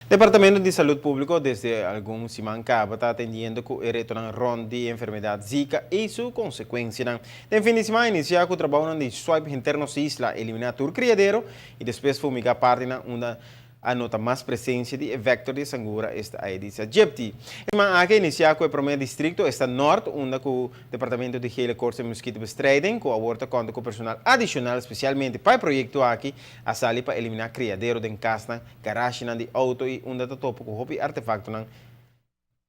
Departamento de Salud Público desde alguns semanas está atendendo com o reto na ronda de enfermidade Zika e sua consequência. No fim de semana, iniciar com o trabalho de swipe interno se isla, eliminar o criadeiro e depois fumigar parte na uma a nota mais presença de vector de sangura esta aedícia Jepti. Mas aqui iniciar com o primeiro distrito está norte, onde o Departamento de Gele Corte e Mosquito Bestrijding, com a horta conta com personal adicional, especialmente para o projeto aqui, a sali para eliminar criadeiro de casa, garagem de auto e onde está topo com hobby artefacto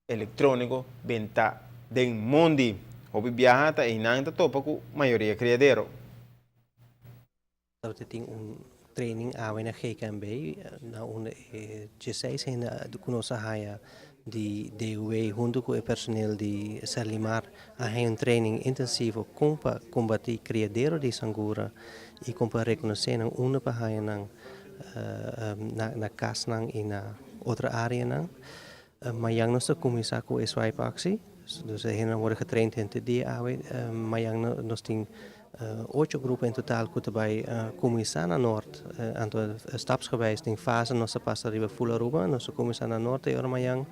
eletrônico, venta de mundo. Hobby viaja e não está topo com maioria criadeiro. Training away na GKMB na un G6 na kunosa haya di DUE junto com o personal de Salimar a um training intensivo para combater criadeiro de sangura e para reconhecer na uma pahaya na casa e na outra área mayang nós começar com esse swipe actie dus hen worden getraind in te die away mayang nós tem 8 groepen in totaal kunnen bij commissar naar Noord. Aantal stapsgewijs in fase nossa passa riba full Aruba, nossa commissar naar Noord e ormayang.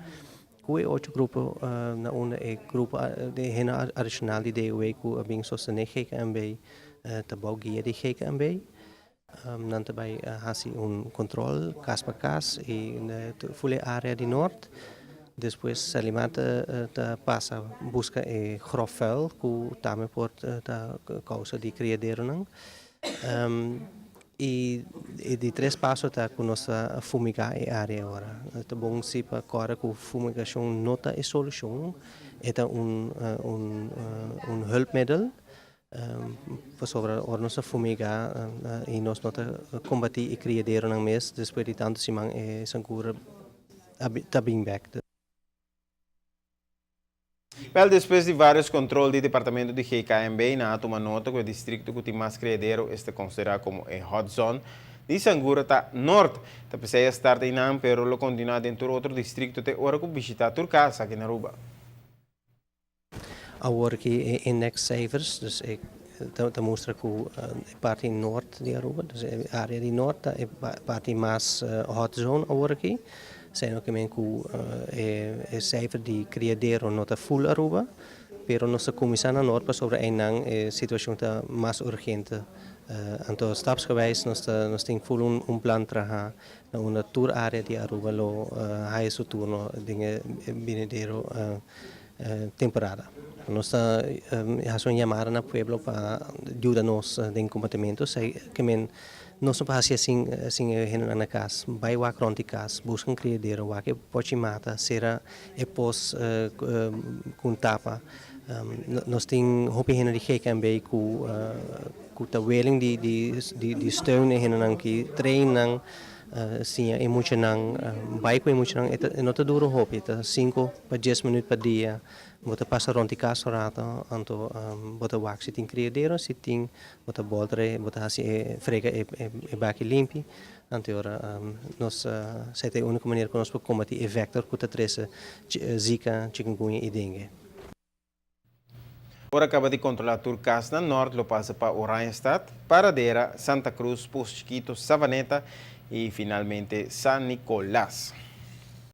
Kui 8 groepen na una e groepen de hena addicional die DOE ku abing sostener GKMB te bouw guia die GKMB. Dan daarbij hasi un controle cas per cas in de fulle area di Noord. Depois Salimar passa busca grof vuil que também pode causa de criadeiro não e de três passos tá com nossa fumigar a área agora tá bom se para agora com fumigação nota e solução é hulpmiddel para sobre a nossa fumigar e nós nota combater e criadeiro não mês depois de tanto semana é segura tá bem back. Well, depois de vários controles do Departamento de GKMB, na toma nota que o distrito que tem mais criadeiro está considerado como a hot zone. De Sangura está norte, está precisa estar em Nam, pero lo continua dentro do outro distrito até hora que visitar Turcasa aqui na Aruba. Agora que index cijfers, dus dat mostra que a parte norte de Aruba, dus a área de norte é a parte mais hot zone agora aqui. Zijn ook men que cijfer die criadeiro nota full Aruba, pero nossa comissão na Noord pas over een situatie tá mais urgente. Então stapsgewijs nós tem full plan traha na uma tour área de Aruba lo high su turno dinge binedero temporada. Nós uma chamada na pueblo para ajudar-nos em combatimento, sei que men nós não assim na casa, vai o acronte casa, buscam criadeiro, o que pode matar, será e pós com tapa. Nós tem hope hen de GKMB com a willing de steun hen que treinam sim emocional, vai com emocional, é não duro hope, é 5 para 10 minutos por dia. Bota passa rond die kastorata, anto bota wax in criadeiro, sitting, bota boldre, bota hasi frega e baki limpi. Anto ora nos sete única maneira que nós podemos combater é vector que está três zika, chikungunya e dengue. Ora acaba de controlar Turcas na norte, lo passa para Oranjestad, Paradera, Santa Cruz, Posto Chiquito, Savaneta e finalmente San Nicolás.